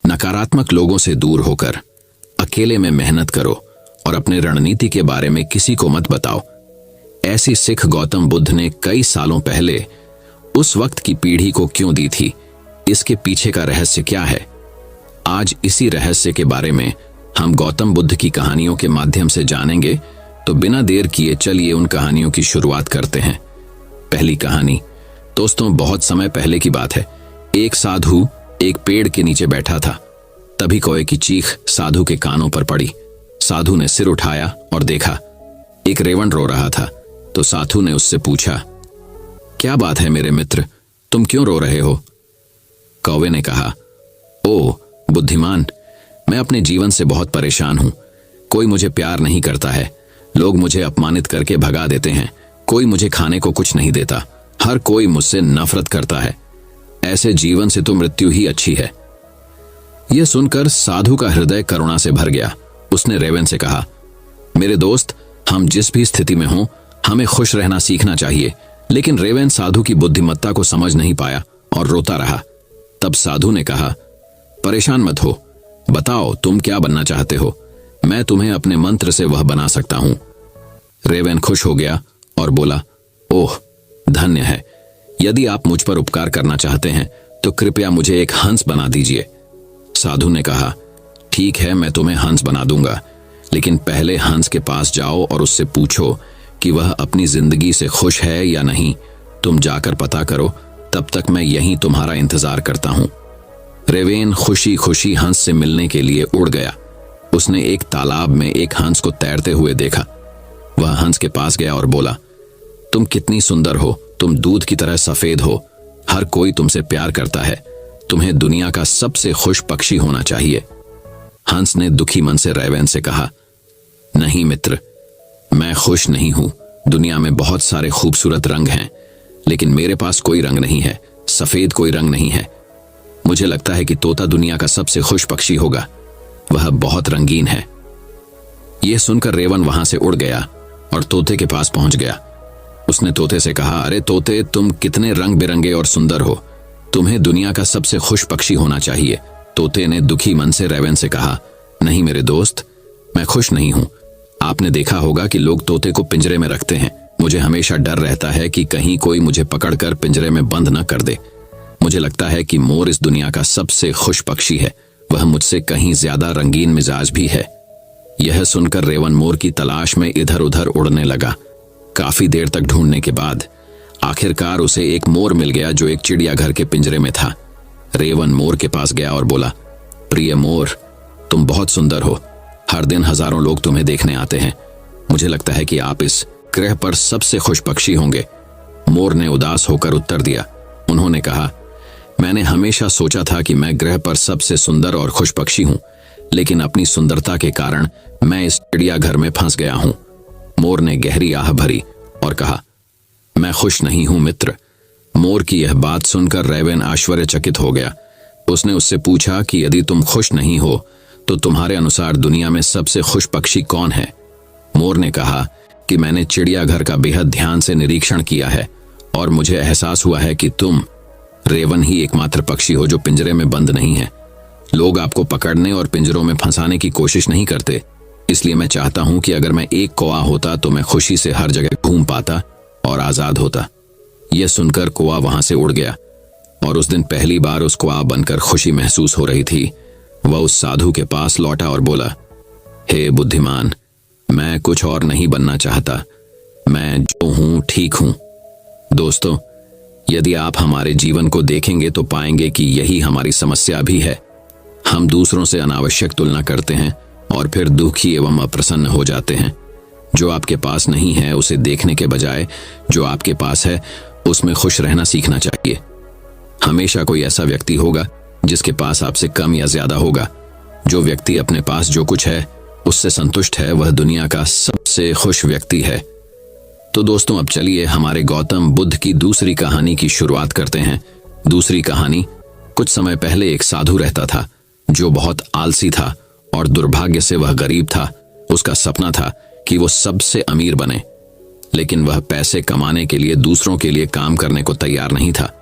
नकारात्मक लोगों से दूर होकर अकेले में मेहनत करो और अपने रणनीति के बारे में किसी को मत बताओ। ऐसी सीख गौतम बुद्ध ने कई सालों पहले उस वक्त की पीढ़ी को क्यों दी थी? इसके पीछे का रहस्य क्या है? आज इसी रहस्य के बारे में हम गौतम बुद्ध की कहानियों के माध्यम से जानेंगे। तो बिना देर किए चलिए उन कहानियों की शुरुआत करते हैं। पहली कहानी दोस्तों, बहुत समय पहले की बात है। एक साधु एक पेड़ के नीचे बैठा था। तभी कौए की चीख साधु के कानों पर पड़ी। साधु ने सिर उठाया और देखा, एक रेवंड रो रहा था। तो साधु ने उससे पूछा, क्या बात है मेरे मित्र, तुम क्यों रो रहे हो? कौवे ने कहा, ओ बुद्धिमान, मैं अपने जीवन से बहुत परेशान हूं। कोई मुझे प्यार नहीं करता है, लोग मुझे अपमानित करके भगा देते हैं, कोई मुझे खाने को कुछ नहीं देता, हर कोई मुझसे नफरत करता है। ऐसे जीवन से तो मृत्यु ही अच्छी है। यह सुनकर साधु का हृदय करुणा से भर गया। उसने रेवन से कहा, मेरे दोस्त, हम जिस भी स्थिति में हों, हमें खुश रहना सीखना चाहिए। लेकिन रेवन साधु की बुद्धिमत्ता को समझ नहीं पाया और रोता रहा। तब साधु ने कहा, परेशान मत हो, बताओ तुम क्या बनना चाहते हो? मैं तुम्हें अपने मंत्र से वह बना सकता हूं। रेवन खुश हो गया और बोला, ओह धन्य है, यदि आप मुझ पर उपकार करना चाहते हैं तो कृपया मुझे एक हंस बना दीजिए। साधु ने कहा, ठीक है, मैं तुम्हें हंस बना दूंगा, लेकिन पहले हंस के पास जाओ और उससे पूछो कि वह अपनी जिंदगी से खुश है या नहीं। तुम जाकर पता करो, तब तक मैं यहीं तुम्हारा इंतजार करता हूं। रेवेन खुशी खुशी हंस से मिलने के लिए उड़ गया। उसने एक तालाब में एक हंस को तैरते हुए देखा। वह हंस के पास गया और बोला, तुम कितनी सुंदर हो, तुम दूध की तरह सफेद हो, हर कोई तुमसे प्यार करता है, तुम्हें दुनिया का सबसे खुश पक्षी होना चाहिए। हंस ने दुखी मन से रेवन से कहा, नहीं मित्र, मैं खुश नहीं हूं। दुनिया में बहुत सारे खूबसूरत रंग हैं, लेकिन मेरे पास कोई रंग नहीं है, सफेद कोई रंग नहीं है। मुझे लगता है कि तोता दुनिया का सबसे खुश पक्षी होगा, वह बहुत रंगीन है। यह सुनकर रेवन वहां से उड़ गया और तोते के पास पहुंच गया। उसने तोते से कहा, अरे तोते, तुम कितने रंग बिरंगे और सुंदर हो, तुम्हें दुनिया का सबसे खुश पक्षी होना चाहिए। तोते ने दुखी मन से रेवन से कहा, नहीं मेरे दोस्त, मैं खुश नहीं हूं। आपने देखा होगा कि लोग तोते को पिंजरे में रखते हैं। मुझे हमेशा डर रहता है कि कहीं कोई मुझे पकड़कर पिंजरे में बंद न कर दे। मुझे लगता है कि मोर इस दुनिया का सबसे खुश पक्षी है, वह मुझसे कहीं ज्यादा रंगीन मिजाज भी है। यह सुनकर रेवन मोर की तलाश में इधर उधर उड़ने लगा। काफी देर तक ढूंढने के बाद आखिरकार उसे एक मोर मिल गया जो एक चिड़ियाघर के पिंजरे में था। रेवन मोर के पास गया और बोला, प्रिय मोर, तुम बहुत सुंदर हो, हर दिन हजारों लोग तुम्हें देखने आते हैं। मुझे लगता है कि आप इस ग्रह पर सबसे खुश पक्षी होंगे। मोर ने उदास होकर उत्तर दिया। उन्होंने कहा, मैंने हमेशा सोचा था कि मैं ग्रह पर सबसे सुंदर और खुश पक्षी हूं, लेकिन अपनी सुंदरता के कारण मैं इस चिड़ियाघर में फंस गया हूं। मोर ने गहरी आह भरी और कहा, मैं खुश नहीं हूं मित्र। मोर की यह बात सुनकर रेवन आश्चर्यचकित हो गया। उसने उससे पूछा कि यदि तुम खुश नहीं हो तो तुम्हारे अनुसार दुनिया में सबसे खुश पक्षी कौन है? मोर ने कहा कि मैंने चिड़ियाघर का बेहद ध्यान से निरीक्षण किया है और मुझे एहसास हुआ है कि तुम रेवन ही एकमात्र पक्षी हो जो पिंजरे में बंद नहीं है। लोग आपको पकड़ने और पिंजरों में फंसाने की कोशिश नहीं करते, इसलिए मैं चाहता हूं कि अगर मैं एक कौवा होता तो मैं खुशी से हर जगह घूम पाता और आजाद होता। यह सुनकर कौवा वहां से उड़ गया और उस दिन पहली बार उस कौवा बनकर खुशी महसूस हो रही थी। वह उस साधु के पास लौटा और बोला, हे बुद्धिमान, मैं कुछ और नहीं बनना चाहता, मैं जो हूं ठीक हूं। दोस्तों, यदि आप हमारे जीवन को देखेंगे तो पाएंगे कि यही हमारी समस्या भी है। हम दूसरों से अनावश्यक तुलना करते हैं और फिर दुखी एवं अप्रसन्न हो जाते हैं। जो आपके पास नहीं है उसे देखने के बजाय जो आपके पास है उसमें खुश रहना सीखना चाहिए। हमेशा कोई ऐसा व्यक्ति होगा जिसके पास आपसे कम या ज्यादा होगा। जो व्यक्ति अपने पास जो कुछ है उससे संतुष्ट है, वह दुनिया का सबसे खुश व्यक्ति है। तो दोस्तों, अब चलिए हमारे गौतम बुद्ध की दूसरी कहानी की शुरुआत करते हैं। दूसरी कहानी, कुछ समय पहले एक साधु रहता था जो बहुत आलसी था और दुर्भाग्य से वह गरीब था। उसका सपना था कि वो सबसे अमीर बने, लेकिन वह पैसे कमाने के लिए दूसरों के लिए काम करने को तैयार नहीं था।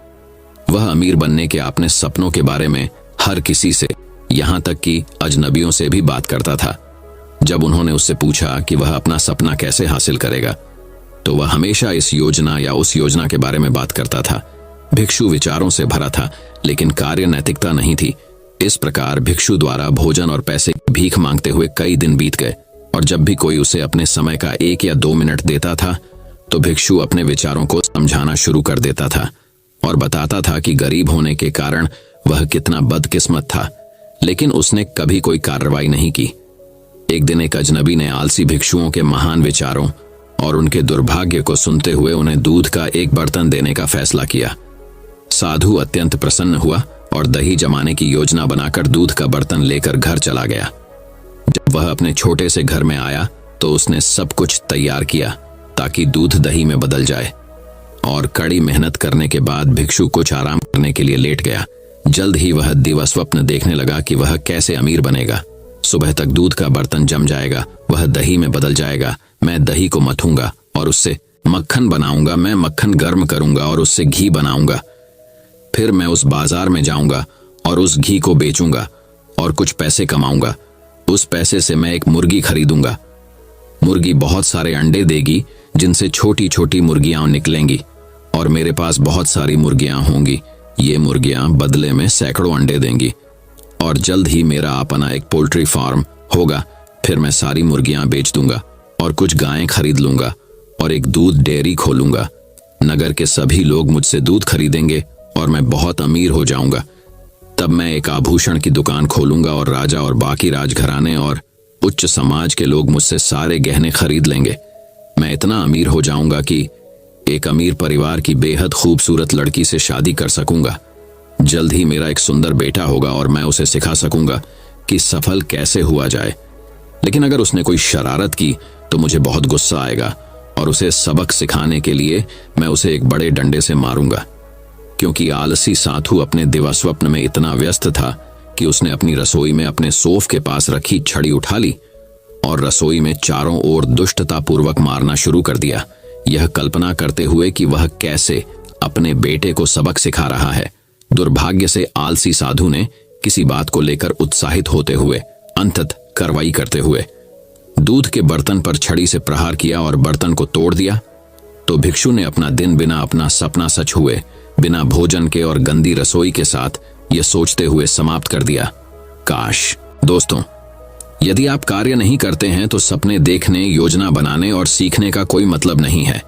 वह अमीर बनने के अपने सपनों के बारे में हर किसी से यहाँ तक कि अजनबियों से भी बात करता था। जब उन्होंने उससे पूछा कि वह अपना सपना कैसे हासिल करेगा, तो वह हमेशा इस योजना या उस योजना के बारे में बात करता था। भिक्षु विचारों से भरा था, लेकिन कार्य नैतिकता नहीं थी। इस प्रकार भिक्षु द्वारा भोजन और पैसे की भीख मांगते हुए कई दिन बीत गए, और जब भी कोई उसे अपने समय का 1 या 2 मिनट देता था, तो भिक्षु अपने विचारों को समझाना शुरू कर देता था और बताता था कि गरीब होने के कारण वह कितना बदकिस्मत था, लेकिन उसने कभी कोई कार्रवाई नहीं की। एक दिन एक अजनबी ने आलसी भिक्षुओं के महान विचारों और उनके दुर्भाग्य को सुनते हुए उन्हें दूध का एक बर्तन देने का फैसला किया। साधु अत्यंत प्रसन्न हुआ और दही जमाने की योजना बनाकर दूध का बर्तन लेकर घर चला गया। जब वह अपने छोटे से घर में आया तो उसने सब कुछ तैयार किया ताकि दूध दही में बदल जाए, और कड़ी मेहनत करने के बाद भिक्षु कुछ आराम करने के लिए लेट गया। जल्द ही वह दिवास्वप्न देखने लगा कि वह कैसे अमीर बनेगा। सुबह तक दूध का बर्तन जम जाएगा, वह दही में बदल जाएगा, मैं दही को मथूंगा और उससे मक्खन बनाऊंगा, मैं मक्खन गर्म करूंगा और उससे घी बनाऊंगा, फिर मैं उस बाजार में जाऊंगा और उस घी को बेचूंगा और कुछ पैसे कमाऊंगा। उस पैसे से मैं एक मुर्गी खरीदूंगा। मुर्गी बहुत सारे अंडे देगी, जिनसे छोटी छोटी मुर्गियां निकलेंगी, और मेरे पास बहुत सारी मुर्गियां होंगी। ये मुर्गियां बदले में सैकड़ों अंडे देंगी, और जल्द ही मेरा अपना एक पोल्ट्री फार्म होगा। फिर मैं सारी मुर्गियां बेच दूंगा और कुछ गायें खरीद लूंगा और एक दूध डेयरी खोलूंगा। नगर के सभी लोग मुझसे दूध खरीदेंगे और मैं बहुत अमीर हो जाऊंगा। तब मैं एक आभूषण की दुकान खोलूंगा और राजा और बाकी राजघराने और उच्च समाज के लोग मुझसे सारे गहने खरीद लेंगे। मैं इतना अमीर हो जाऊंगा कि एक अमीर परिवार की बेहद खूबसूरत लड़की से शादी कर सकूंगा। जल्द ही मेरा एक सुंदर बेटा होगा और मैं उसे सिखा सकूंगा कि सफल कैसे हुआ जाए। लेकिन अगर उसने कोई शरारत की तो मुझे बहुत गुस्सा आएगा और उसे सबक सिखाने के लिए मैं उसे एक बड़े डंडे से मारूंगा। क्योंकि आलसी साधु अपने दिवास्वप्न में इतना व्यस्त था कि उसने अपनी रसोई में अपने सोफ के पास रखी छड़ी उठा ली और रसोई में चारों ओर दुष्टतापूर्वक मारना शुरू कर दिया, यह कल्पना करते हुए कि वह कैसे अपने बेटे को सबक सिखा रहा है। दुर्भाग्य से आलसी साधु ने किसी बात को लेकर उत्साहित होते हुए अंततः कार्रवाई करते हुए दूध के बर्तन पर छड़ी से प्रहार किया और बर्तन को तोड़ दिया। तो भिक्षु ने अपना दिन बिना अपना सपना सच हुए, बिना भोजन के और गंदी रसोई के साथ यह सोचते हुए समाप्त कर दिया। काश दोस्तों, यदि आप कार्य नहीं करते हैं तो सपने देखने, योजना बनाने और सीखने का कोई मतलब नहीं है।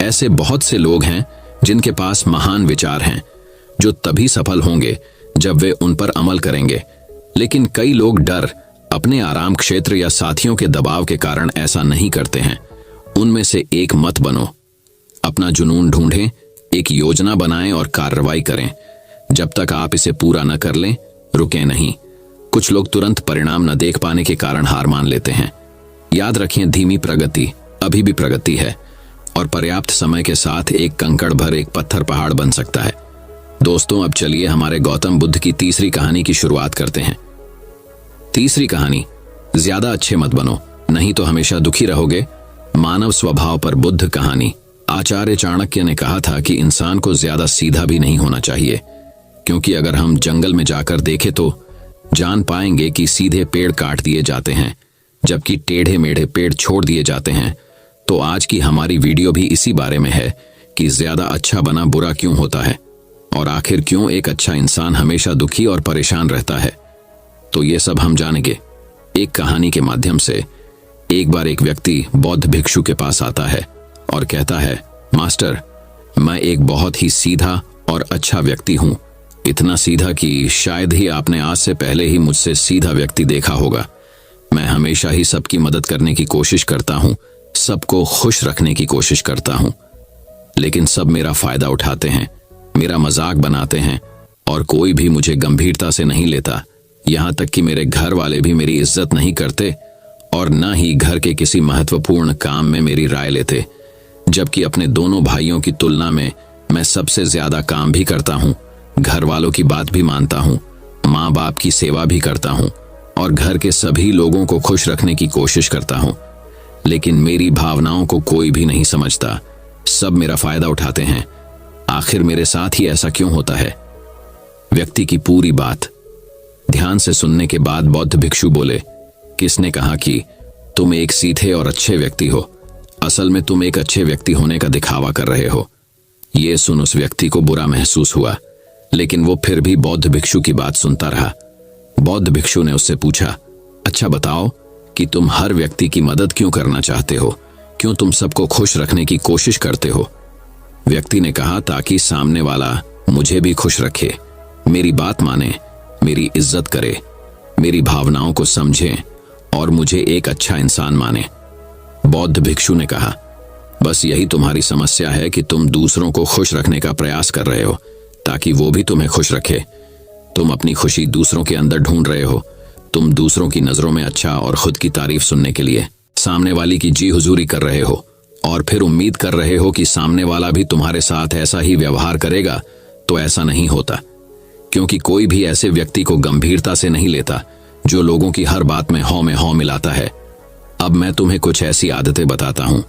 ऐसे बहुत से लोग हैं जिनके पास महान विचार हैं, जो तभी सफल होंगे जब वे उन पर अमल करेंगे। लेकिन कई लोग डर, अपने आराम क्षेत्र या साथियों के दबाव के कारण ऐसा नहीं करते हैं। उनमें से एक मत बनो। अपना जुनून ढूंढें, एक योजना बनाएं और कार्रवाई करें। जब तक आप इसे पूरा न कर लें, रुकें नहीं। कुछ लोग तुरंत परिणाम न देख पाने के कारण हार मान लेते हैं। याद रखें, धीमी प्रगति अभी भी प्रगति है, और पर्याप्त समय के साथ एक कंकड़ भर एक पत्थर पहाड़ बन सकता है। दोस्तों, अब चलिए हमारे गौतम बुद्ध की तीसरी कहानी की शुरुआत करते हैं। तीसरी कहानी, ज्यादा अच्छे मत बनो, नहीं तो हमेशा दुखी रहोगे। मानव स्वभाव पर बुद्ध कहानी। आचार्य चाणक्य ने कहा था कि इंसान को ज्यादा सीधा भी नहीं होना चाहिए, क्योंकि अगर हम जंगल में जाकर देखें तो जान पाएंगे कि सीधे पेड़ काट दिए जाते हैं, जबकि टेढ़े मेढ़े पेड़ छोड़ दिए जाते हैं। तो आज की हमारी वीडियो भी इसी बारे में है कि ज्यादा अच्छा बना बुरा क्यों होता है, और आखिर क्यों एक अच्छा इंसान हमेशा दुखी और परेशान रहता है। तो ये सब हम जानेंगे एक कहानी के माध्यम से। एक बार एक व्यक्ति बौद्ध भिक्षु के पास आता है और कहता है, मास्टर, मैं एक बहुत ही सीधा और अच्छा व्यक्ति हूं। इतना सीधा कि शायद ही आपने आज से पहले ही मुझसे सीधा व्यक्ति देखा होगा। मैं हमेशा ही सबकी मदद करने की कोशिश करता हूं, सबको खुश रखने की कोशिश करता हूं, लेकिन सब मेरा फायदा उठाते हैं, मेरा मजाक बनाते हैं, और कोई भी मुझे गंभीरता से नहीं लेता। यहां तक कि मेरे घर वाले भी मेरी इज्जत नहीं करते और न ही घर के किसी महत्वपूर्ण काम में मेरी राय लेते, जबकि अपने दोनों भाइयों की तुलना में मैं सबसे ज्यादा काम भी करता हूं, घर वालों की बात भी मानता हूं, माँ बाप की सेवा भी करता हूं और घर के सभी लोगों को खुश रखने की कोशिश करता हूं। लेकिन मेरी भावनाओं को कोई भी नहीं समझता, सब मेरा फायदा उठाते हैं। आखिर मेरे साथ ही ऐसा क्यों होता है? व्यक्ति की पूरी बात। ध्यान से सुनने के बाद बौद्ध भिक्षु बोले, किसने कहा कि तुम एक सीधे और अच्छे व्यक्ति हो? असल में तुम एक अच्छे व्यक्ति होने का दिखावा कर रहे हो। ये सुन उस व्यक्ति को बुरा महसूस हुआ, लेकिन वो फिर भी बौद्ध भिक्षु की बात सुनता रहा। बौद्ध भिक्षु ने उससे पूछा, अच्छा बताओ कि तुम हर व्यक्ति की मदद क्यों करना चाहते हो? क्यों तुम सबको खुश रखने की कोशिश करते हो? व्यक्ति ने कहा, ताकि सामने वाला मुझे भी खुश रखे, मेरी बात माने, मेरी इज्जत करे, मेरी भावनाओं को समझे और मुझे एक अच्छा इंसान माने। बौद्ध भिक्षु ने कहा, बस यही तुम्हारी समस्या है कि तुम दूसरों को खुश रखने का प्रयास कर रहे हो ताकि वो भी तुम्हें खुश रखे। तुम अपनी खुशी दूसरों के अंदर ढूंढ रहे हो। तुम दूसरों की नजरों में अच्छा और खुद की तारीफ सुनने के लिए सामने वाली की जी हुजूरी कर रहे हो और फिर उम्मीद कर रहे हो कि सामने वाला भी तुम्हारे साथ ऐसा ही व्यवहार करेगा। तो ऐसा नहीं होता, क्योंकि कोई भी ऐसे व्यक्ति को गंभीरता से नहीं लेता जो लोगों की हर बात में हौ मिलाता है। अब मैं तुम्हें कुछ ऐसी आदतें बताता हूं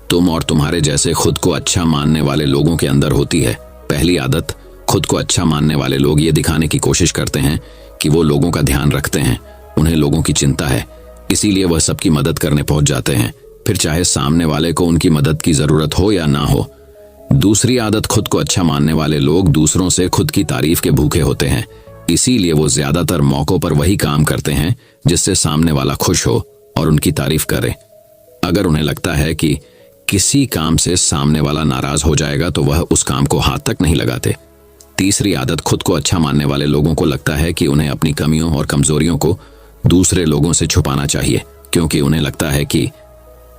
तुम और तुम्हारे जैसे खुद को अच्छा मानने वाले लोगों के अंदर होती है। पहली आदत, खुद को अच्छा मानने वाले लोग ये दिखाने की कोशिश करते हैं कि वो लोगों का ध्यान रखते हैं, उन्हें लोगों की चिंता है, इसीलिए वह सबकी मदद करने पहुंच जाते हैं, फिर चाहे सामने वाले को उनकी मदद की जरूरत हो या ना हो। दूसरी आदत, खुद को अच्छा मानने वाले लोग दूसरों से खुद की तारीफ के भूखे होते हैं, इसीलिए वो ज्यादातर मौकों पर वही काम करते हैं जिससे सामने वाला खुश हो और उनकी तारीफ करे। अगर उन्हें लगता है कि किसी काम से सामने वाला नाराज हो जाएगा तो वह उस काम को हाथ तक नहीं लगाते। तीसरी आदत, खुद को अच्छा मानने वाले लोगों को लगता है कि उन्हें अपनी कमियों और कमजोरियों को दूसरे लोगों से छुपाना चाहिए, क्योंकि उन्हें लगता है कि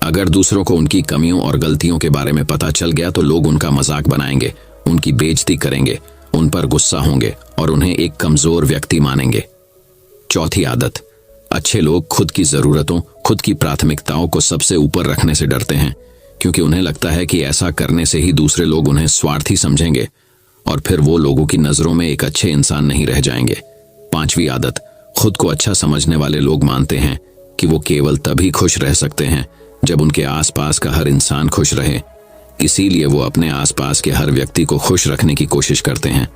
अगर दूसरों को उनकी कमियों और गलतियों के बारे में पता चल गया तो लोग उनका मजाक बनाएंगे, उनकी बेइज्जती करेंगे, उन पर गुस्सा होंगे और उन्हें एक कमजोर व्यक्ति मानेंगे। चौथी आदत, अच्छे लोग खुद की जरूरतों, खुद की प्राथमिकताओं को सबसे ऊपर रखने से डरते हैं, क्योंकि उन्हें लगता है कि ऐसा करने से ही दूसरे लोग उन्हें स्वार्थी समझेंगे और फिर वो लोगों की नजरों में एक अच्छे इंसान नहीं रह जाएंगे। पांचवी आदत, खुद को अच्छा समझने वाले लोग मानते हैं कि वो केवल तभी खुश रह सकते हैं जब उनके आसपास का हर इंसान खुश रहे, इसीलिए वो अपने आसपास के हर व्यक्ति को खुश रखने की कोशिश करते हैं।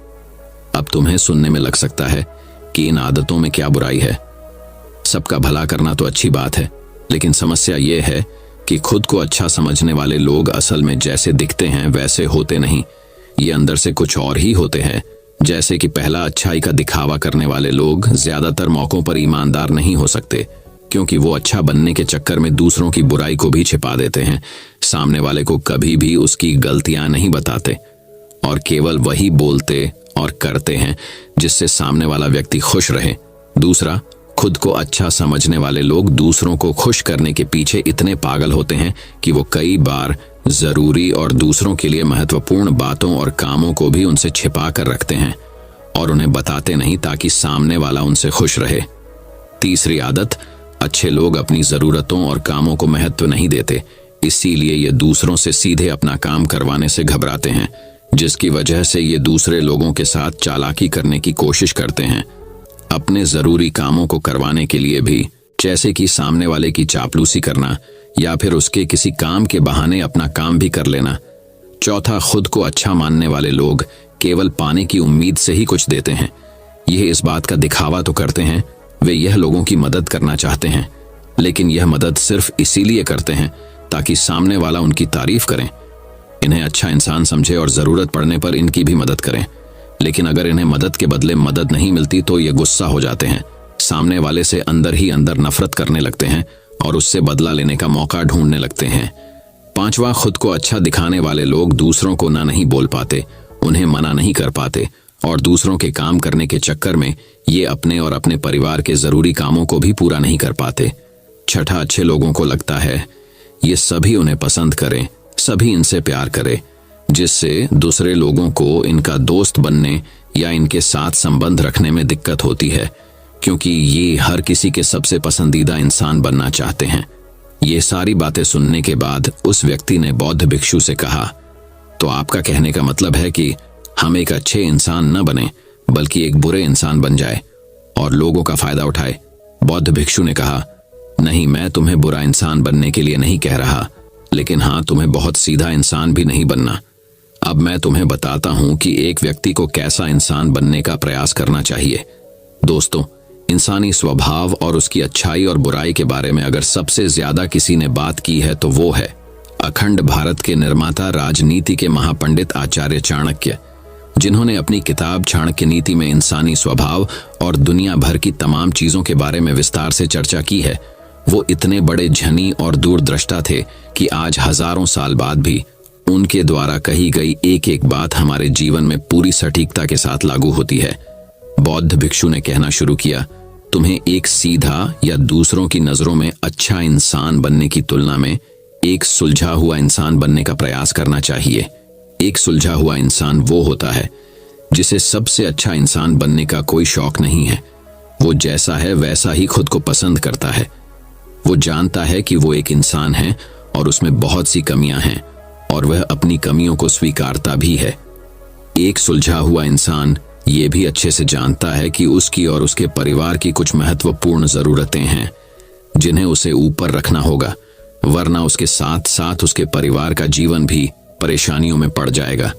अब तुम्हें सुनने में लग सकता है कि इन आदतों में क्या बुराई है। सबका भला करना तो अच्छी बात है, लेकिन समस्या ये है कि खुद को अच्छा समझने वाले लोग असल में जैसे दिखते हैं वैसे होते नहीं, ये अंदर से कुछ और ही होते हैं। जैसे कि पहला, अच्छाई का दिखावा करने वाले लोग ज्यादातर मौकों पर ईमानदार नहीं हो सकते, क्योंकि वो अच्छा बनने के चक्कर में दूसरों की बुराई को भी छिपा देते हैं। सामने वाले को कभी भी उसकी गलतियां नहीं बताते और केवल वही बोलते और करते हैं जिससे सामने वाला व्यक्ति खुश रहे। दूसरा, खुद को अच्छा समझने वाले लोग दूसरों को खुश करने के पीछे इतने पागल होते हैं कि वो कई बार जरूरी और दूसरों के लिए महत्वपूर्ण बातों और कामों को भी उनसे छिपा कर रखते हैं और उन्हें बताते नहीं ताकि सामने वाला उनसे खुश रहे। तीसरी आदत, अच्छे लोग अपनी जरूरतों और कामों को महत्व नहीं देते, इसीलिए ये दूसरों से सीधे अपना काम करवाने से घबराते हैं, जिसकी वजह से ये दूसरे लोगों के साथ चालाकी करने की कोशिश करते हैं, अपने जरूरी कामों को करवाने के लिए भी, जैसे कि सामने वाले की चापलूसी करना या फिर उसके किसी काम के बहाने अपना काम भी कर लेना। चौथा, खुद को अच्छा मानने वाले लोग केवल पाने की उम्मीद से ही कुछ देते हैं। यह इस बात का दिखावा तो करते हैं वे यह लोगों की मदद करना चाहते हैं, लेकिन यह मदद सिर्फ इसीलिए करते हैं ताकि सामने वाला उनकी तारीफ करें, इन्हें अच्छा इंसान समझे और जरूरत पड़ने पर इनकी भी मदद करें। लेकिन अगर इन्हें मदद के बदले मदद नहीं मिलती तो ये गुस्सा हो जाते हैं, सामने वाले से अंदर ही अंदर नफरत करने लगते हैं और उससे बदला लेने का मौका ढूंढने लगते हैं। पांचवा, खुद को अच्छा दिखाने वाले लोग दूसरों को ना नहीं बोल पाते, उन्हें मना नहीं कर पाते और दूसरों के काम करने के चक्कर में ये अपने और अपने परिवार के जरूरी कामों को भी पूरा नहीं कर पाते। छठा, अच्छे लोगों को लगता है ये सभी उन्हें पसंद करें, सभी इनसे प्यार करें, जिससे दूसरे लोगों को इनका दोस्त बनने या इनके साथ संबंध रखने में दिक्कत होती है, क्योंकि ये हर किसी के सबसे पसंदीदा इंसान बनना चाहते हैं। ये सारी बातें सुनने के बाद उस व्यक्ति ने बौद्ध भिक्षु से कहा, तो आपका कहने का मतलब है कि हम एक अच्छे इंसान न बने बल्कि एक बुरे इंसान बन जाए और लोगों का फायदा उठाए। बौद्ध भिक्षु ने कहा, नहीं, मैं तुम्हें बुरा इंसान बनने के लिए नहीं कह रहा, लेकिन हाँ, तुम्हें बहुत सीधा इंसान भी नहीं बनना। अब मैं तुम्हें बताता हूं कि एक व्यक्ति को कैसा इंसान बनने का प्रयास करना चाहिए। दोस्तों, इंसानी स्वभाव और उसकी अच्छाई और बुराई के बारे में अगर सबसे ज्यादा किसी ने बात की है तो वो है अखंड भारत के निर्माता, राजनीति के महापंडित आचार्य चाणक्य, जिन्होंने अपनी किताब चाणक्य नीति में इंसानी स्वभाव और दुनिया भर की तमाम चीजों के बारे में विस्तार से चर्चा की है। वो इतने बड़े झनी और दूरदृष्टा थे कि आज हजारों साल बाद भी उनके द्वारा कही गई एक एक बात हमारे जीवन में पूरी सटीकता के साथ लागू होती है। बौद्ध भिक्षु ने कहना शुरू किया, तुम्हें एक सीधा या दूसरों की नजरों में अच्छा इंसान बनने की तुलना में एक सुलझा हुआ इंसान बनने का प्रयास करना चाहिए। एक सुलझा हुआ इंसान वो होता है जिसे सबसे अच्छा इंसान बनने का कोई शौक नहीं है। वो जैसा है वैसा ही खुद को पसंद करता है। वो जानता है कि वो एक इंसान है और उसमें बहुत सी कमियां हैं और वह अपनी कमियों को स्वीकारता भी है। एक सुलझा हुआ इंसान ये भी अच्छे से जानता है कि उसकी और उसके परिवार की कुछ महत्वपूर्ण जरूरतें हैं जिन्हें उसे ऊपर रखना होगा, वरना उसके साथ साथ उसके परिवार का जीवन भी परेशानियों में पड़ जाएगा।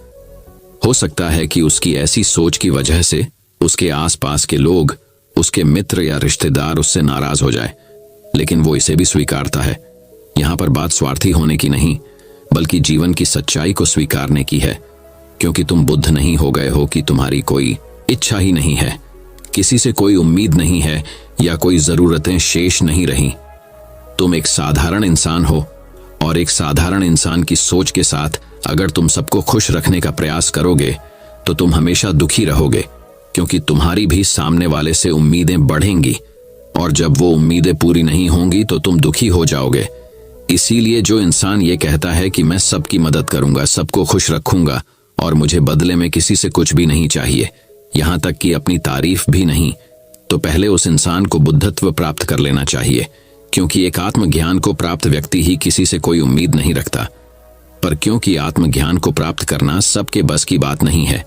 हो सकता है कि उसकी ऐसी सोच की वजह से उसके आसपास के लोग, उसके मित्र या रिश्तेदार उससे नाराज हो जाए, लेकिन वो इसे भी स्वीकारता है। यहां पर बात स्वार्थी होने की नहीं, बल्कि जीवन की सच्चाई को स्वीकारने की है, क्योंकि तुम बुद्ध नहीं हो गए हो कि तुम्हारी कोई इच्छा ही नहीं है, किसी से कोई उम्मीद नहीं है या कोई जरूरतें शेष नहीं रही। तुम एक साधारण इंसान हो और एक साधारण इंसान की सोच के साथ अगर तुम सबको खुश रखने का प्रयास करोगे तो तुम हमेशा दुखी रहोगे, क्योंकि तुम्हारी भी सामने वाले से उम्मीदें बढ़ेंगी और जब वो उम्मीदें पूरी नहीं होंगी तो तुम दुखी हो जाओगे। इसीलिए जो इंसान ये कहता है कि मैं सबकी मदद करूंगा, सबको खुश रखूंगा और मुझे बदले में किसी से कुछ भी नहीं चाहिए, यहां तक कि अपनी तारीफ भी नहीं, तो पहले उस इंसान को बुद्धत्व प्राप्त कर लेना चाहिए, क्योंकि एक आत्मज्ञान को प्राप्त व्यक्ति ही किसी से कोई उम्मीद नहीं रखता। पर क्योंकि आत्मज्ञान को प्राप्त करना सबके बस की बात नहीं है,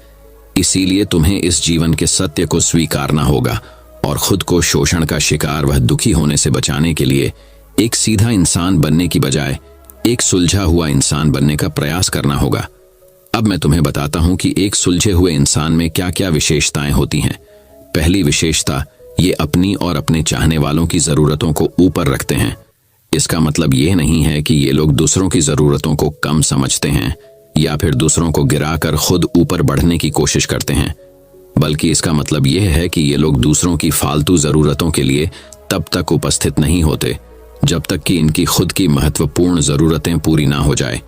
इसीलिए तुम्हें इस जीवन के सत्य को स्वीकारना होगा और खुद को शोषण का शिकार वह दुखी होने से बचाने के लिए एक सीधा इंसान बनने की बजाय एक सुलझा हुआ इंसान बनने का प्रयास करना होगा। अब मैं तुम्हें बताता हूं कि एक सुलझे हुए इंसान में क्या क्या विशेषताएं होती हैं। पहली विशेषता, ये अपनी और अपने चाहने वालों की जरूरतों को ऊपर रखते हैं। इसका मतलब यह नहीं है कि ये लोग दूसरों की जरूरतों को कम समझते हैं या फिर दूसरों को गिराकर खुद ऊपर बढ़ने की कोशिश करते हैं, बल्कि इसका मतलब यह है कि ये लोग दूसरों की फालतू जरूरतों के लिए तब तक उपस्थित नहीं होते जब तक कि इनकी खुद की महत्वपूर्ण जरूरतें पूरी ना हो जाए।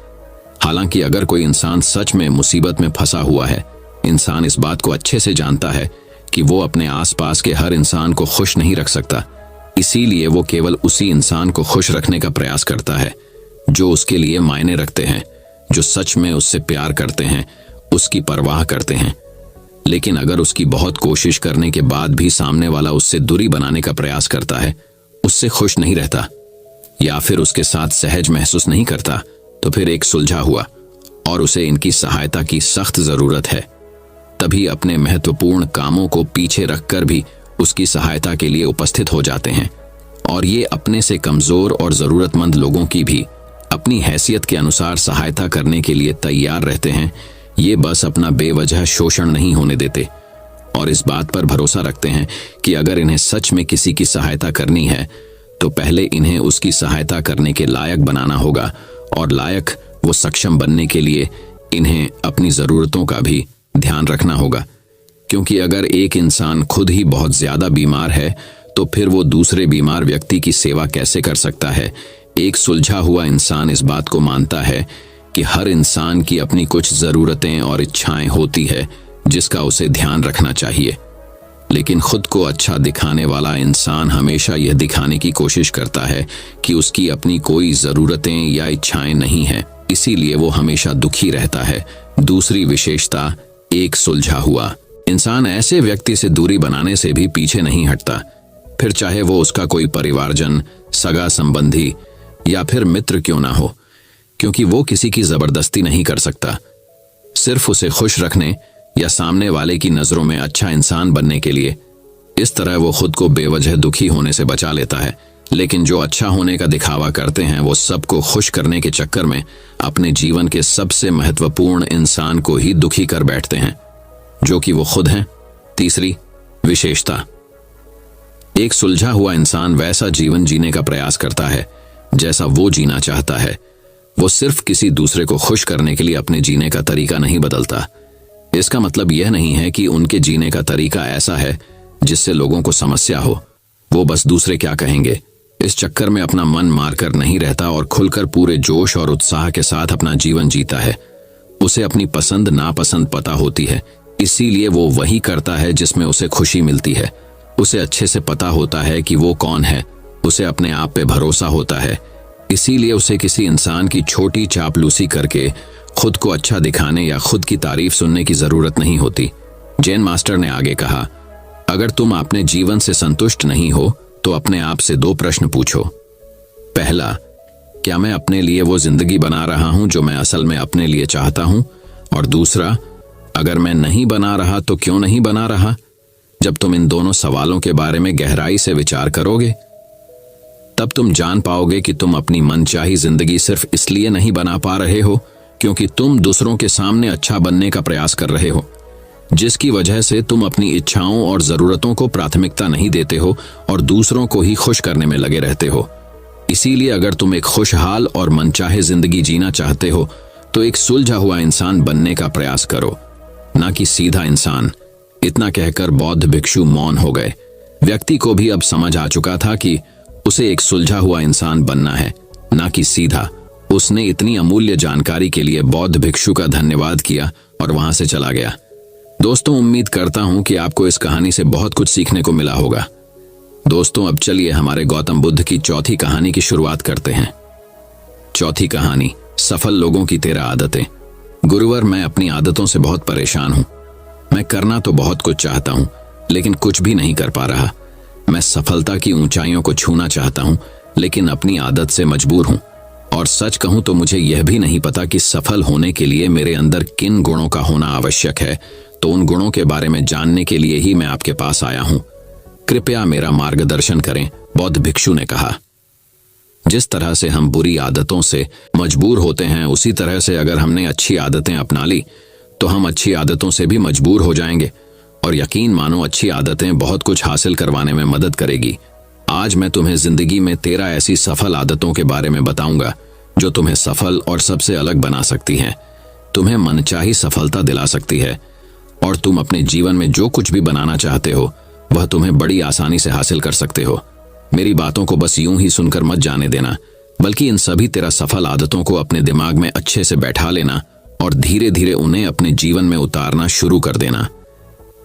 हालांकि अगर कोई इंसान सच में मुसीबत में फंसा हुआ है, इंसान इस बात को अच्छे से जानता है कि वो अपने आसपास के हर इंसान को खुश नहीं रख सकता, इसीलिए वो केवल उसी इंसान को खुश रखने का प्रयास करता है जो उसके लिए मायने रखते हैं, जो सच में उससे प्यार करते हैं, उसकी परवाह करते हैं। लेकिन अगर उसकी बहुत कोशिश करने के बाद भी सामने वाला उससे दूरी बनाने का प्रयास करता है, उससे खुश नहीं रहता या फिर उसके साथ सहज महसूस नहीं करता, तो फिर एक सुलझा हुआ और उसे इनकी सहायता की सख्त जरूरत है। तभी अपने महत्वपूर्ण कामों को पीछे रखकर भी उसकी सहायता के लिए उपस्थित हो जाते हैं और ये अपने से कमजोर और जरूरतमंद लोगों की भी अपनी हैसियत के अनुसार सहायता करने के लिए तैयार रहते हैं। ये बस अपना बेवजह शोषण नहीं होने देते और इस बात पर भरोसा रखते हैं कि अगर इन्हें सच में किसी की सहायता करनी है तो पहले इन्हें उसकी सहायता करने के लायक बनाना होगा, और लायक वो सक्षम बनने के लिए इन्हें अपनी जरूरतों का भी ध्यान रखना होगा। क्योंकि अगर एक इंसान खुद ही बहुत ज्यादा बीमार है तो फिर वो दूसरे बीमार व्यक्ति की सेवा कैसे कर सकता है। एक सुलझा हुआ इंसान इस बात को मानता है कि हर इंसान की अपनी कुछ जरूरतें और इच्छाएं होती है जिसका उसे ध्यान रखना चाहिए, लेकिन खुद को अच्छा दिखाने वाला इंसान हमेशा यह दिखाने की कोशिश करता है कि उसकी अपनी कोई जरूरतें या इच्छाएं नहीं है, इसीलिए वो हमेशा दुखी रहता है। दूसरी विशेषता, एक सुलझा हुआ इंसान ऐसे व्यक्ति से दूरी बनाने से भी पीछे नहीं हटता, फिर चाहे वो उसका कोई परिवारजन, सगा संबंधी या फिर मित्र क्यों ना हो, क्योंकि वो किसी की जबरदस्ती नहीं कर सकता। सिर्फ उसे खुश रखने या सामने वाले की नजरों में अच्छा इंसान बनने के लिए इस तरह वो खुद को बेवजह दुखी होने से बचा लेता है। लेकिन जो अच्छा होने का दिखावा करते हैं वो सबको खुश करने के चक्कर में अपने जीवन के सबसे महत्वपूर्ण इंसान को ही दुखी कर बैठते हैं, जो कि वो खुद हैं। तीसरी विशेषता, एक सुलझा हुआ इंसान वैसा जीवन जीने का प्रयास करता है जैसा वो जीना चाहता है। वो सिर्फ किसी दूसरे को खुश करने के लिए अपने जीने का तरीका नहीं बदलता। इसका मतलब यह नहीं है कि उनके जीने का तरीका ऐसा है जिससे लोगों को समस्या हो। वो बस दूसरे क्या कहेंगे इस चक्कर में अपना मन मारकर नहीं रहता और खुलकर पूरे जोश और उत्साह के साथ अपना जीवन जीता है। उसे अपनी पसंद नापसंद पता होती है, इसीलिए वो वही करता है जिसमें उसे खुशी मिलती है। उसे अच्छे से पता होता है कि वो कौन है। उसे अपने आप पे भरोसा होता है, इसीलिए उसे किसी इंसान की छोटी चापलूसी करके खुद को अच्छा दिखाने या खुद की तारीफ सुनने की जरूरत नहीं होती। जैन मास्टर ने आगे कहा, अगर तुम अपने जीवन से संतुष्ट नहीं हो तो अपने आप से 2 प्रश्न पूछो। पहला, क्या मैं अपने लिए वो जिंदगी बना रहा हूं जो मैं असल में अपने लिए चाहता हूं? और दूसरा, अगर मैं नहीं बना रहा तो क्यों नहीं बना रहा? जब तुम इन दोनों सवालों के बारे में गहराई से विचार करोगे तब तुम जान पाओगे कि तुम अपनी मनचाही जिंदगी सिर्फ इसलिए नहीं बना पा रहे हो क्योंकि तुम दूसरों के सामने अच्छा बनने का प्रयास कर रहे हो, जिसकी वजह से तुम अपनी इच्छाओं और जरूरतों को प्राथमिकता नहीं देते हो और दूसरों को ही खुश करने में लगे रहते हो। इसीलिए अगर तुम एक खुशहाल और मनचाहे जिंदगी जीना चाहते हो तो एक सुलझा हुआ इंसान बनने का प्रयास करो, ना कि सीधा इंसान। इतना कहकर बौद्ध भिक्षु मौन हो गए। व्यक्ति को भी अब समझ आ चुका था कि उसे एक सुलझा हुआ इंसान बनना है, ना कि सीधा। उसने इतनी अमूल्य जानकारी के लिए बौद्ध भिक्षु का धन्यवाद किया और वहां से चला गया। दोस्तों, उम्मीद करता हूं कि आपको इस कहानी से बहुत कुछ सीखने को मिला होगा। दोस्तों, अब चलिए हमारे गौतम बुद्ध की चौथी कहानी की शुरुआत करते हैं। चौथी कहानी, सफल लोगों की 13 आदतें। गुरुवर, मैं अपनी आदतों से बहुत परेशान हूं। मैं करना तो बहुत कुछ चाहता हूं, लेकिन कुछ भी नहीं कर पा रहा। मैं सफलता की ऊंचाइयों को छूना चाहता हूं, लेकिन अपनी आदत से मजबूर हूं। और सच कहूं तो मुझे यह भी नहीं पता कि सफल होने के लिए मेरे अंदर किन गुणों का होना आवश्यक है। तो उन गुणों के बारे में जानने के लिए ही मैं आपके पास आया हूं। कृपया मेरा मार्गदर्शन करें, बौद्ध भिक्षु ने कहा। जिस तरह से हम बुरी आदतों से मजबूर होते हैं, उसी तरह से अगर हमने अच्छी आदतें अपना ली तो हम अच्छी आदतों से भी मजबूर हो जाएंगे। और यकीन मानो, अच्छी आदतें बहुत कुछ हासिल करवाने में मदद करेगी। आज मैं तुम्हें जिंदगी में 13 ऐसी सफल आदतों के बारे में बताऊंगा जो तुम्हें सफल और सबसे अलग बना सकती हैं, तुम्हें मनचाही सफलता दिला सकती है और तुम अपने जीवन में जो कुछ भी बनाना चाहते हो वह तुम्हें बड़ी आसानी से हासिल कर सकते हो। मेरी बातों को बस यूं ही सुनकर मत जाने देना, बल्कि इन सभी 13 सफल आदतों को अपने दिमाग में अच्छे से बैठा लेना और धीरे धीरे उन्हें अपने जीवन में उतारना शुरू कर देना।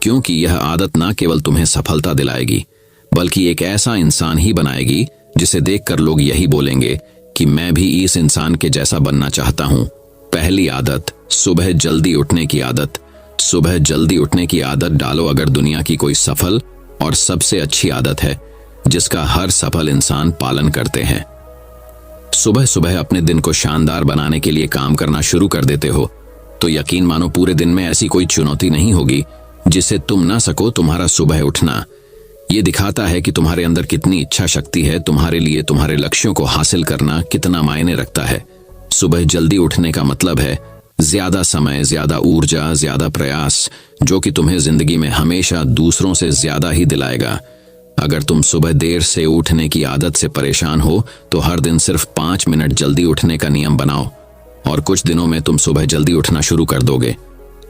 क्योंकि यह आदत न केवल तुम्हें सफलता दिलाएगी, बल्कि एक ऐसा इंसान ही बनाएगी जिसे देखकर लोग यही बोलेंगे कि मैं भी इस इंसान के जैसा बनना चाहता हूं। पहली आदत, सुबह जल्दी उठने की आदत। सुबह जल्दी उठने की आदत डालो अगर दुनिया की कोई सफल और सबसे अच्छी आदत है जिसका हर सफल इंसान पालन करते हैं। सुबह सुबह अपने दिन को शानदार बनाने के लिए काम करना शुरू कर देते हो तो यकीन मानो पूरे दिन में ऐसी कोई चुनौती नहीं होगी जिसे तुम ना सको। तुम्हारा सुबह उठना ये दिखाता है कि तुम्हारे अंदर कितनी इच्छा शक्ति है, तुम्हारे लिए तुम्हारे लक्ष्यों को हासिल करना कितना मायने रखता है। सुबह जल्दी उठने का मतलब है ज्यादा समय, ज्यादा ऊर्जा, ज्यादा प्रयास, जो कि तुम्हें जिंदगी में हमेशा दूसरों से ज्यादा ही दिलाएगा। अगर तुम सुबह देर से उठने की आदत से परेशान हो तो हर दिन सिर्फ 5 मिनट जल्दी उठने का नियम बनाओ और कुछ दिनों में तुम सुबह जल्दी उठना शुरू कर दोगे।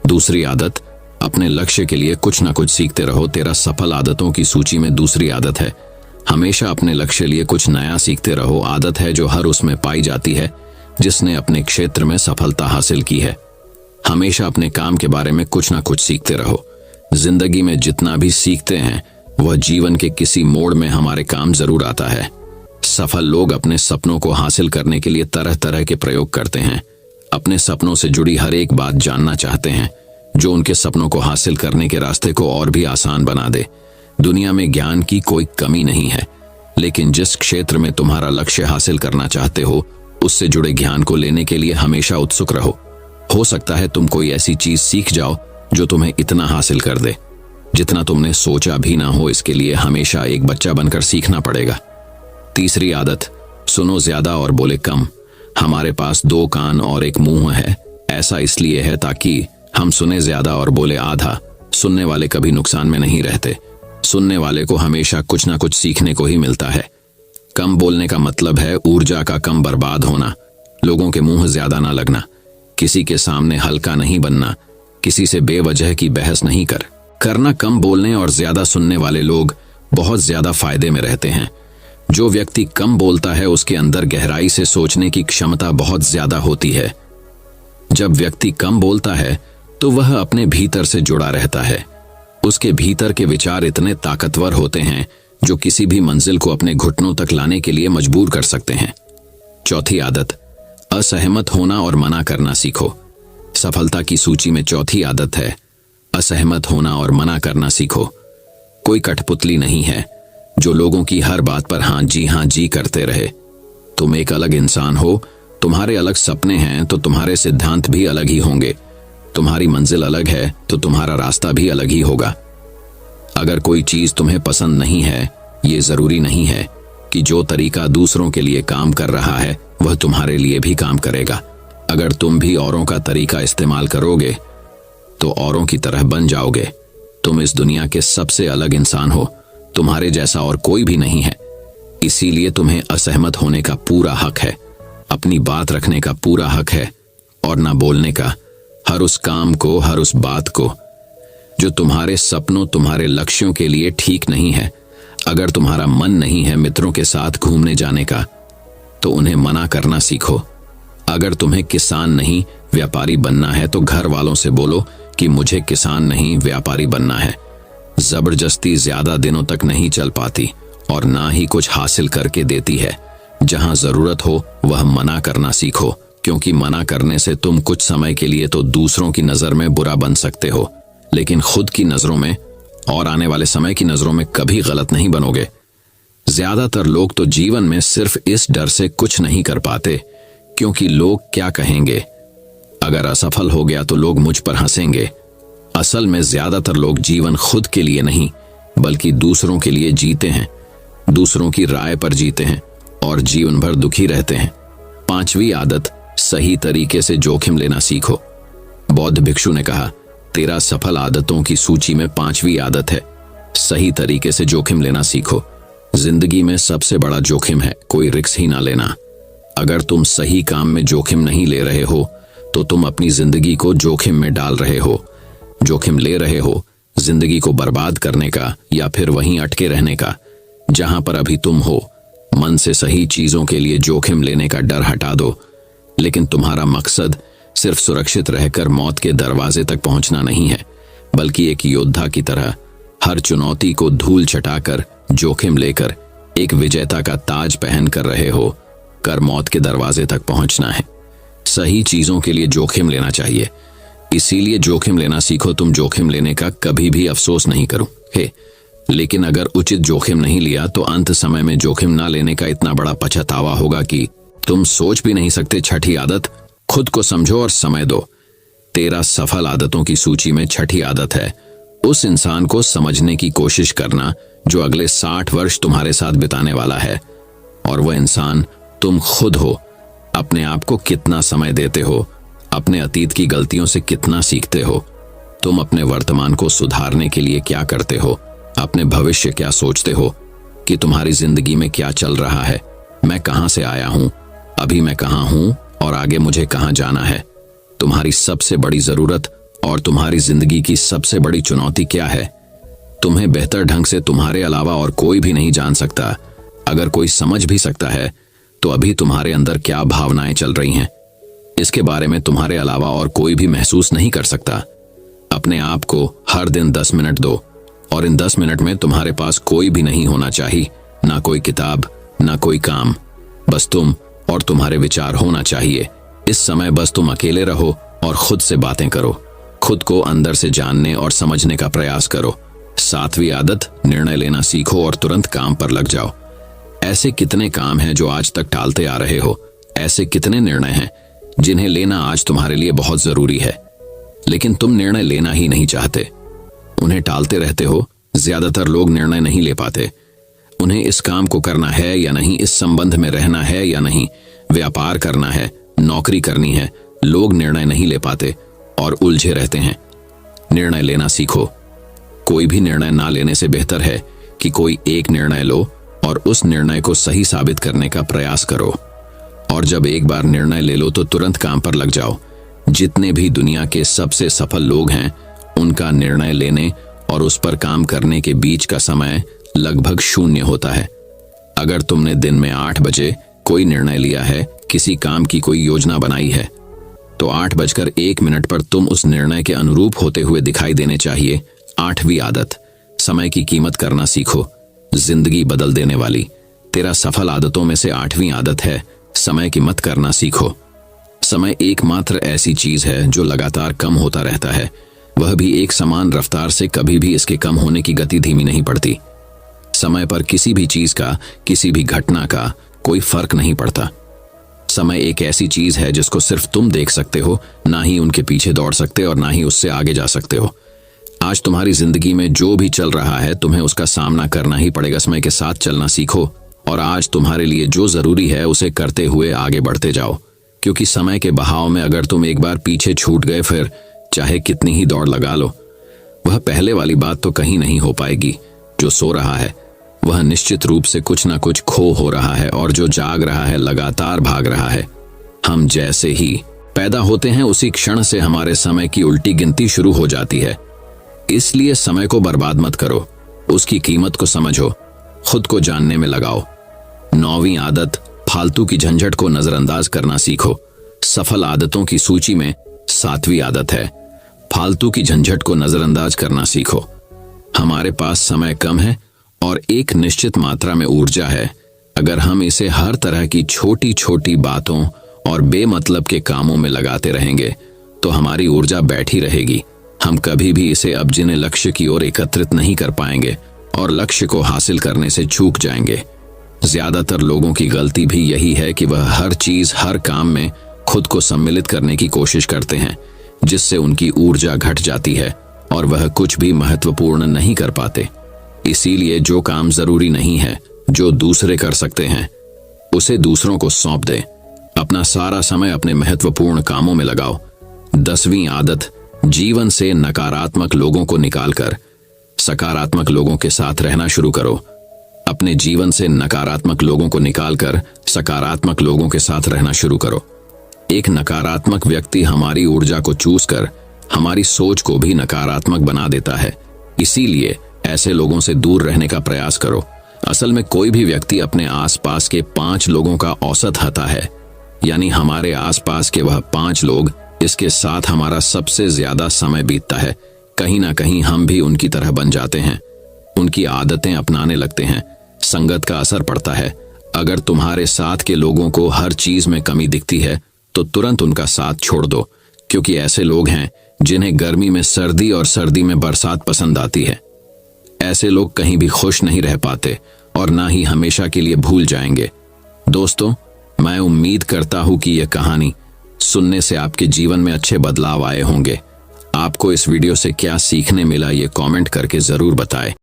दूसरी आदत, अपने लक्ष्य के लिए कुछ ना कुछ सीखते रहो। 13 सफल आदतों की सूची में दूसरी आदत है हमेशा अपने लक्ष्य लिए कुछ नया सीखते रहो। आदत है जो हर उसमें पाई जाती है जिसने अपने क्षेत्र में सफलता हासिल की है। हमेशा अपने काम के बारे में कुछ ना कुछ सीखते रहो। जिंदगी में जितना भी सीखते हैं वह जीवन के किसी मोड़ में हमारे काम जरूर आता है। सफल लोग अपने सपनों को हासिल करने के लिए तरह तरह के प्रयोग करते हैं। अपने सपनों से जुड़ी हर एक बात जानना चाहते हैं जो उनके सपनों को हासिल करने के रास्ते को और भी आसान बना दे। दुनिया में ज्ञान की कोई कमी नहीं है, लेकिन जिस क्षेत्र में तुम्हारा लक्ष्य हासिल करना चाहते हो उससे जुड़े ज्ञान को लेने के लिए हमेशा उत्सुक रहो। हो सकता है तुम कोई ऐसी चीज सीख जाओ जो तुम्हें इतना हासिल कर दे जितना तुमने सोचा भी ना हो। इसके लिए हमेशा एक बच्चा बनकर सीखना पड़ेगा। तीसरी आदत, सुनो ज्यादा और बोले कम। हमारे पास 2 कान और 1 मुंह है। ऐसा इसलिए है ताकि हम सुने ज्यादा और बोले आधा। सुनने वाले कभी नुकसान में नहीं रहते। सुनने वाले को हमेशा कुछ ना कुछ सीखने को ही मिलता है। कम बोलने का मतलब है ऊर्जा का कम बर्बाद होना, लोगों के मुंह ज्यादा ना लगना, किसी के सामने हल्का नहीं बनना, किसी से बेवजह की बहस नहीं करना। कम बोलने और ज्यादा सुनने वाले लोग बहुत ज्यादा फायदे में रहते हैं। जो व्यक्ति कम बोलता है उसके अंदर गहराई से सोचने की क्षमता बहुत ज्यादा होती है। जब व्यक्ति कम बोलता है तो वह अपने भीतर से जुड़ा रहता है। उसके भीतर के विचार इतने ताकतवर होते हैं जो किसी भी मंजिल को अपने घुटनों तक लाने के लिए मजबूर कर सकते हैं। चौथी आदत, असहमत होना और मना करना सीखो। सफलता की सूची में चौथी आदत है असहमत होना और मना करना सीखो। कोई कठपुतली नहीं है जो लोगों की हर बात पर हाँ जी करते रहे। तुम एक अलग इंसान हो, तुम्हारे अलग सपने हैं तो तुम्हारे सिद्धांत भी अलग ही होंगे। तुम्हारी मंजिल अलग है तो तुम्हारा रास्ता भी अलग ही होगा। अगर कोई चीज तुम्हें पसंद नहीं है, ये जरूरी नहीं है कि जो तरीका दूसरों के लिए काम कर रहा है वह तुम्हारे लिए भी काम करेगा। अगर तुम भी औरों का तरीका इस्तेमाल करोगे तो औरों की तरह बन जाओगे। तुम इस दुनिया के सबसे अलग इंसान हो, तुम्हारे जैसा और कोई भी नहीं है। इसीलिए तुम्हें असहमत होने का पूरा हक है, अपनी बात रखने का पूरा हक है और ना बोलने का हर उस काम को, हर उस बात को जो तुम्हारे सपनों, तुम्हारे लक्ष्यों के लिए ठीक नहीं है। अगर तुम्हारा मन नहीं है मित्रों के साथ घूमने जाने का तो उन्हें मना करना सीखो। अगर तुम्हें किसान नहीं व्यापारी बनना है तो घर वालों से बोलो कि मुझे किसान नहीं व्यापारी बनना है। जबरदस्ती ज्यादा दिनों तक नहीं चल पाती और ना ही कुछ हासिल करके देती है। जहां जरूरत हो वह मना करना सीखो, क्योंकि मना करने से तुम कुछ समय के लिए तो दूसरों की नजर में बुरा बन सकते हो, लेकिन खुद की नजरों में और आने वाले समय की नजरों में कभी गलत नहीं बनोगे। ज्यादातर लोग तो जीवन में सिर्फ इस डर से कुछ नहीं कर पाते क्योंकि लोग क्या कहेंगे। अगर असफल हो गया तो लोग मुझ पर हंसेंगे। असल में ज्यादातर लोग जीवन खुद के लिए नहीं बल्कि दूसरों के लिए जीते हैं, दूसरों की राय पर जीते हैं और जीवन भर दुखी रहते हैं। पांचवी आदत, सही तरीके से जोखिम लेना सीखो। बौद्ध भिक्षु ने कहा, तेरा सफल आदतों की सूची में पांचवी आदत है सही तरीके से जोखिम लेना सीखो। जिंदगी में सबसे बड़ा जोखिम है कोई रिस्क ही ना लेना। अगर तुम सही काम में जोखिम नहीं ले रहे हो तो तुम अपनी जिंदगी को जोखिम में डाल रहे हो। जोखिम ले रहे हो जिंदगी को बर्बाद करने का या फिर वहीं अटके रहने का जहां पर अभी तुम हो। मन से सही चीजों के लिए जोखिम लेने का डर हटा दो, लेकिन तुम्हारा मकसद सिर्फ सुरक्षित रहकर मौत के दरवाजे तक पहुंचना नहीं है, बल्कि एक योद्धा की तरह हर चुनौती को धूल छटाकर जोखिम लेकर एक विजेता का ताज पहन कर रहे हो कर मौत के दरवाजे तक पहुंचना है। सही चीजों के लिए जोखिम लेना चाहिए, इसीलिए जोखिम लेना सीखो। तुम जोखिम लेने का कभी भी अफसोस नहीं करोगे, लेकिन अगर उचित जोखिम नहीं लिया तो अंत समय में जोखिम ना लेने का इतना बड़ा पछतावा होगा कि तुम सोच भी नहीं सकते। छठी आदत, खुद को समझो और समय दो। तेरा सफल आदतों की सूची में छठी आदत है उस इंसान को समझने की कोशिश करना जो अगले 60 वर्ष तुम्हारे साथ बिताने वाला है, और वह इंसान तुम खुद हो। अपने आप को कितना समय देते हो, अपने अतीत की गलतियों से कितना सीखते हो, तुम अपने वर्तमान को सुधारने के लिए क्या करते हो, अपने भविष्य क्या सोचते हो कि तुम्हारी जिंदगी में क्या चल रहा है। मैं कहां से आया हूं, अभी मैं कहां हूं और आगे मुझे कहां जाना है। तुम्हारी सबसे बड़ी जरूरत और तुम्हारी जिंदगी की सबसे बड़ी चुनौती क्या है। तुम्हें बेहतर ढंग से तुम्हारे अलावा और कोई भी नहीं जान सकता। अगर कोई समझ भी सकता है तो अभी तुम्हारे अंदर क्या भावनाएं चल रही हैं, इसके बारे में तुम्हारे अलावा और कोई भी महसूस नहीं कर सकता। अपने आप को हर दिन 10 मिनट दो, और इन 10 मिनट में तुम्हारे पास कोई भी नहीं होना चाहिए, ना कोई किताब, ना कोई काम, बस तुम और तुम्हारे विचार होना चाहिए। इस समय बस तुम अकेले रहो और खुद से बातें करो, खुद को अंदर से जानने और समझने का प्रयास करो। 7वीं आदत, निर्णय लेना सीखो और तुरंत काम पर लग जाओ। ऐसे कितने काम हैं जो आज तक टालते आ रहे हो, ऐसे कितने निर्णय हैं जिन्हें लेना आज तुम्हारे लिए बहुत जरूरी है, लेकिन तुम निर्णय लेना ही नहीं चाहते, उन्हें टालते रहते हो। ज्यादातर लोग निर्णय नहीं ले पाते। उन्हें इस काम को करना है या नहीं, इस संबंध में रहना है या नहीं, व्यापार करना है, नौकरी करनी है। लोग निर्णय नहीं ले पाते और उलझे रहते हैं। निर्णय लेना सीखो। कोई भी निर्णय ना लेने से बेहतर है कि कोई एक निर्णय लो और उस निर्णय को सही साबित करने का प्रयास करो। और जब एक बार निर्णय ले लो तो तुरंत काम पर लग जाओ। जितने भी दुनिया के सबसे सफल लोग हैं, उनका निर्णय लेने और उस पर काम करने के बीच का समय लगभग 0 होता है। अगर तुमने दिन में 8 बजे कोई निर्णय लिया है, किसी काम की कोई योजना बनाई है, तो 8:01 पर तुम उस निर्णय के अनुरूप होते हुए दिखाई देने चाहिए। 8वीं आदत, समय की कीमत करना सीखो। जिंदगी बदल देने वाली 13 सफल आदतों में से 8वीं आदत है, समय की मत करना सीखो। समय एकमात्र ऐसी चीज है जो लगातार कम होता रहता है, वह भी एक समान रफ्तार से। कभी भी इसके कम होने की गति धीमी नहीं पड़ती। समय पर किसी भी चीज का, किसी भी घटना का कोई फर्क नहीं पड़ता। समय एक ऐसी चीज है जिसको सिर्फ तुम देख सकते हो, ना ही उनके पीछे दौड़ सकते और ना ही उससे आगे जा सकते हो। आज तुम्हारी जिंदगी में जो भी चल रहा है, तुम्हें उसका सामना करना ही पड़ेगा। समय के साथ चलना सीखो और आज तुम्हारे लिए जो जरूरी है उसे करते हुए आगे बढ़ते जाओ, क्योंकि समय के बहाव में अगर तुम एक बार पीछे छूट गए, फिर चाहे कितनी ही दौड़ लगा लो, वह पहले वाली बात तो कहीं नहीं हो पाएगी। जो सो रहा है वह निश्चित रूप से कुछ ना कुछ खो हो रहा है, और जो जाग रहा है लगातार भाग रहा है। हम जैसे ही पैदा होते हैं, उसी क्षण से हमारे समय की उल्टी गिनती शुरू हो जाती है। इसलिए समय को बर्बाद मत करो, उसकी कीमत को समझो, खुद को जानने में लगाओ। 9वीं आदत, फालतू की झंझट को नजरअंदाज करना सीखो। सफल आदतों की सूची में 7वीं आदत है, फालतू की झंझट को नजरअंदाज करना सीखो। हमारे पास समय कम है और एक निश्चित मात्रा में ऊर्जा है। अगर हम इसे हर तरह की छोटी छोटी बातों और बेमतलब के कामों में लगाते रहेंगे तो हमारी ऊर्जा बैठी रहेगी। हम कभी भी इसे अपने लक्ष्य की ओर एकत्रित नहीं कर पाएंगे और लक्ष्य को हासिल करने से चूक जाएंगे। ज्यादातर लोगों की गलती भी यही है कि वह हर चीज, हर काम में खुद को सम्मिलित करने की कोशिश करते हैं, जिससे उनकी ऊर्जा घट जाती है और वह कुछ भी महत्वपूर्ण नहीं कर पाते। इसीलिए जो काम जरूरी नहीं है, जो दूसरे कर सकते हैं, उसे दूसरों को सौंप दें। अपना सारा समय अपने महत्वपूर्ण कामों में लगाओ। 10वीं आदत, जीवन से नकारात्मक लोगों को निकालकर सकारात्मक लोगों के साथ रहना शुरू करो। अपने जीवन से नकारात्मक लोगों को निकालकर सकारात्मक लोगों के साथ रहना शुरू करो। एक नकारात्मक व्यक्ति हमारी ऊर्जा को चूस कर हमारी सोच को भी नकारात्मक बना देता है। इसीलिए ऐसे लोगों से दूर रहने का प्रयास करो। असल में कोई भी व्यक्ति अपने आसपास के 5 लोगों का औसत होता है, यानी हमारे आसपास के वह 5 लोग, इसके साथ हमारा सबसे ज्यादा समय बीतता है। कहीं ना कहीं हम भी उनकी तरह बन जाते हैं, उनकी आदतें अपनाने लगते हैं। संगत का असर पड़ता है। अगर तुम्हारे साथ के लोगों को हर चीज में कमी दिखती है तो तुरंत उनका साथ छोड़ दो, क्योंकि ऐसे लोग हैं जिन्हें गर्मी में सर्दी और सर्दी में बरसात पसंद आती है। ऐसे लोग कहीं भी खुश नहीं रह पाते और ना ही हमेशा के लिए भूल जाएंगे। दोस्तों, मैं उम्मीद करता हूं कि यह कहानी सुनने से आपके जीवन में अच्छे बदलाव आए होंगे। आपको इस वीडियो से क्या सीखने मिला, ये कमेंट करके जरूर बताएं।